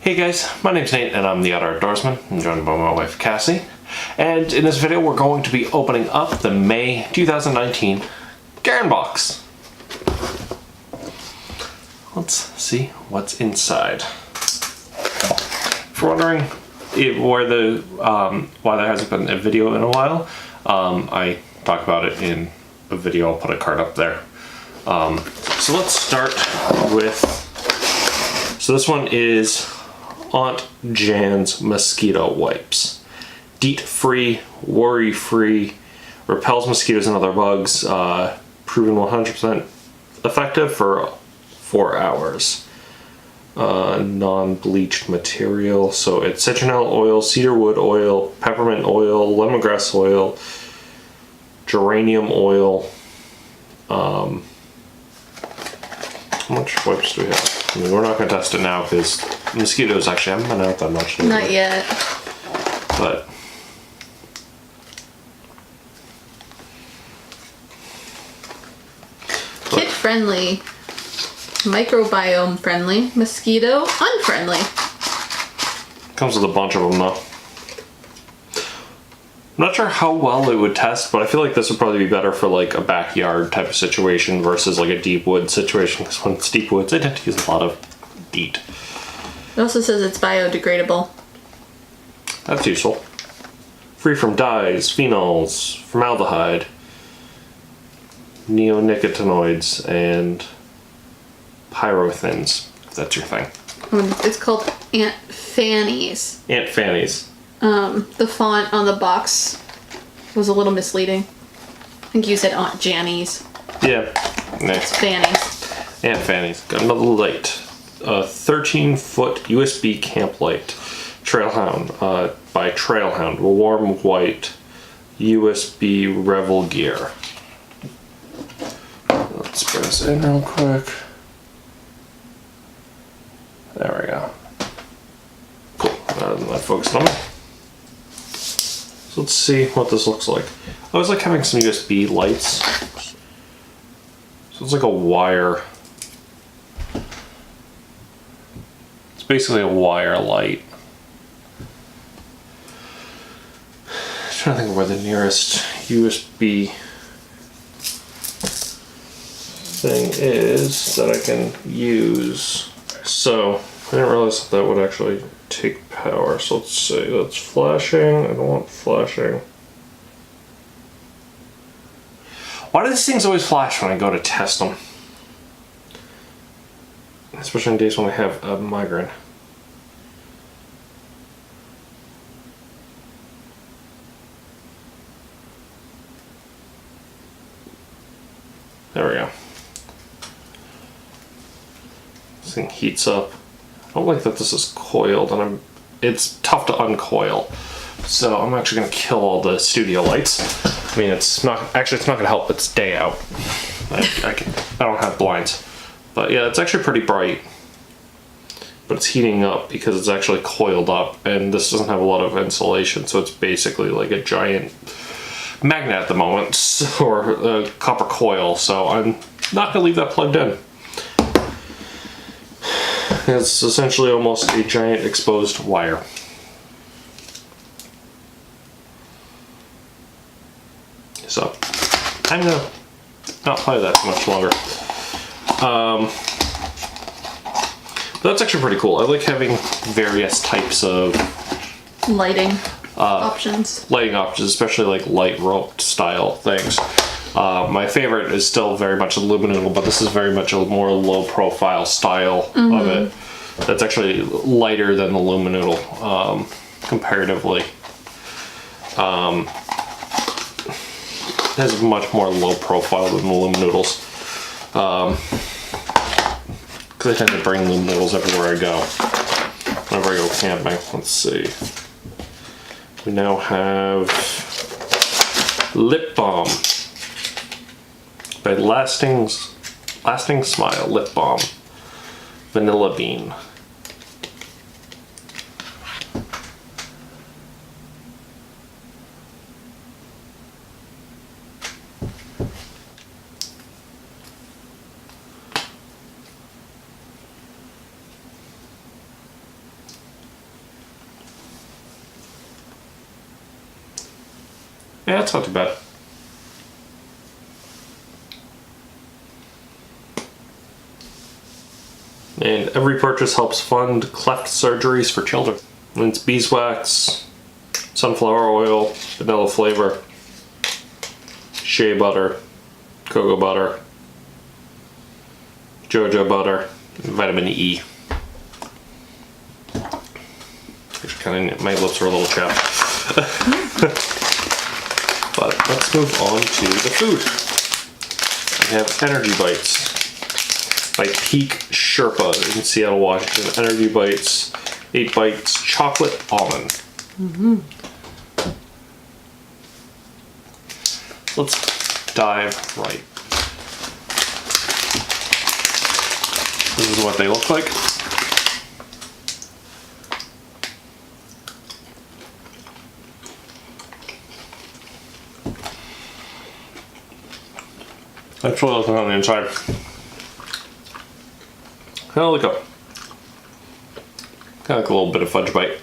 Hey guys, my name's Nate and I'm the Outdoorsman. I'm joined by my wife Cassie. And in this video we're going to be opening up the May 2019 Cairn Box. Let's see what's inside. If you're wondering why there hasn't been a video in a while, I talk about it in a video. I'll put a card up there. So let's start with, so this one is Aunt Jan's Mosquito Wipes. DEET-free, worry-free, repels mosquitoes and other bugs, proven 100% effective for 4 hours. Non-bleached material, so it's citronella oil, cedarwood oil, peppermint oil, lemongrass oil, geranium oil. How much wipes do we have? I mean, we're not going to test it now because mosquitoes actually haven't been out that much lately. Not yet. But kid friendly, microbiome friendly, mosquito unfriendly. comes with a bunch of them though. I'm not sure how well it would test, but I feel like this would probably be better for like a backyard type of situation versus like a deep wood situation, because when it's deep woods, I tend to use a lot of DEET. It also says it's biodegradable. That's useful. Free from dyes, phenols, formaldehyde, neonicotinoids, and pyrothins, if that's your thing. It's called Aunt Fanny's. Aunt Fanny's. The font on the box was a little misleading. I think you said Aunt Janny's. Yeah. It's Fanny's. Aunt Fanny's. Got another light. A 13-foot USB camp light. Trailhound by Trailhound. Warm white USB Revel gear. Let's put this in real quick. There we go. Cool. That focused on it. So let's see what this looks like. I always like having some USB lights. So it's like a wire. It's basically a wire light. I'm trying to think of where the nearest USB thing is that I can use. So I didn't realize that would actually take power. So let's say that's flashing. I don't want flashing. Why do these things always flash when I go to test them? Especially on days when I have a migraine. There we go. This thing heats up. I don't like that this is coiled, and it's tough to uncoil. So I'm actually gonna kill all the studio lights. I mean, it's not gonna help. It's day out. I don't have blinds, but yeah, it's actually pretty bright. But it's heating up because it's actually coiled up, and this doesn't have a lot of insulation, so it's basically like a giant magnet at the moment, or a copper coil. So I'm not gonna leave that plugged in. It's essentially almost a giant exposed wire. So I'm gonna not play that much longer. That's actually pretty cool. I like having various types of Lighting options. Lighting options, especially like light roped style things. My favorite is still very much the Luminoodle, but this is very much a more low profile style of it. That's actually lighter than the Luminoodle, comparatively. It has much more low profile than the Luminoodles. Because I tend to bring Luminoodles everywhere I go. Whenever I go camping. Let's see. We now have Lip Balm by Lasting Smile Lip Balm. Vanilla Bean. Yeah, it's not too bad. And every purchase helps fund cleft surgeries for children. And it's beeswax, sunflower oil, vanilla flavor, shea butter, cocoa butter, jojoba butter, and vitamin E. My lips are a little chapped. But let's move on to the food. We have Energy Bites by Peak Sherpa in Seattle, Washington. Energy Bites, 8 bites, chocolate almond. Mm-hmm. Let's dive right. This is what they look like. That's what I look on the inside. Kind of like a little bit of fudge bite.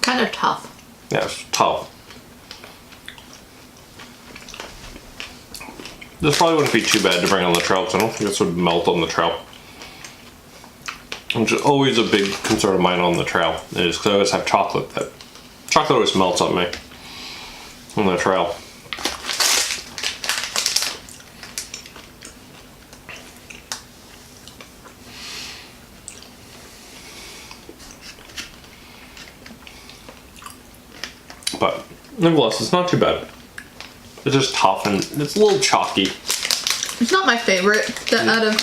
Kind of tough. Yeah, it's tough. This probably wouldn't be too bad to bring on the trail, because I don't think this would melt on the trail. Which is always a big concern of mine on the trail, is because I always have chocolate. That chocolate always melts on me on the trail. But nevertheless, it's not too bad. It's just tough and it's a little chalky. It's not my favorite out of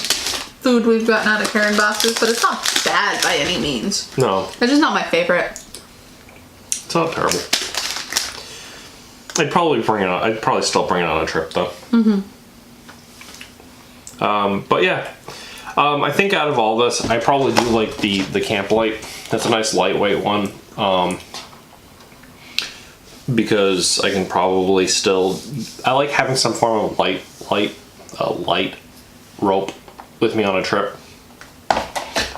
food we've gotten out of Cairn boxes, but it's not bad by any means. No. It's just not my favorite. It's not terrible. I'd probably still bring it on a trip though. Mm-hmm. But yeah. I think out of all this, I probably do like the Camp Light. That's a nice lightweight one. Because I can probably still, I like having some form of light rope with me on a trip.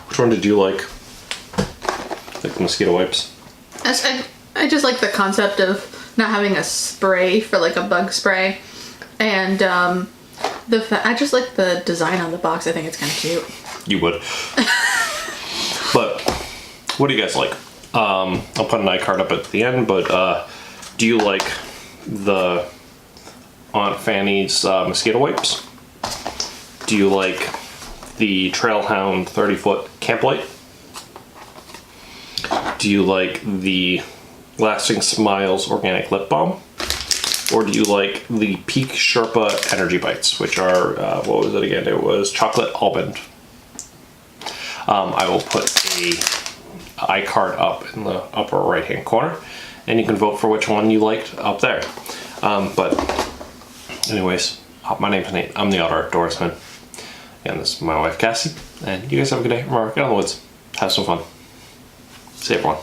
Which one did you like? Like the Mosquito Wipes? I just like the concept of not having a spray for like a bug spray, and I just like the design on the box. I think it's kind of cute. You would. But what do you guys like? I'll put an iCard up at the end, but do you like the Aunt Fanny's Mosquito Wipes? Do you like the Trailhound 30-foot Camp Light? Do you like the Lasting Smiles Organic Lip Balm? Or do you like the Peak Sherpa Energy Bites, which are, what was it again? It was chocolate almond. I will put a iCard up in the upper right hand corner, and you can vote for which one you liked up there. But anyways, my name's Nate. I'm the Otter Outdoorsman. And this is my wife Cassie. And you guys have a good day. Remember, get out in the woods. Have some fun. See you everyone.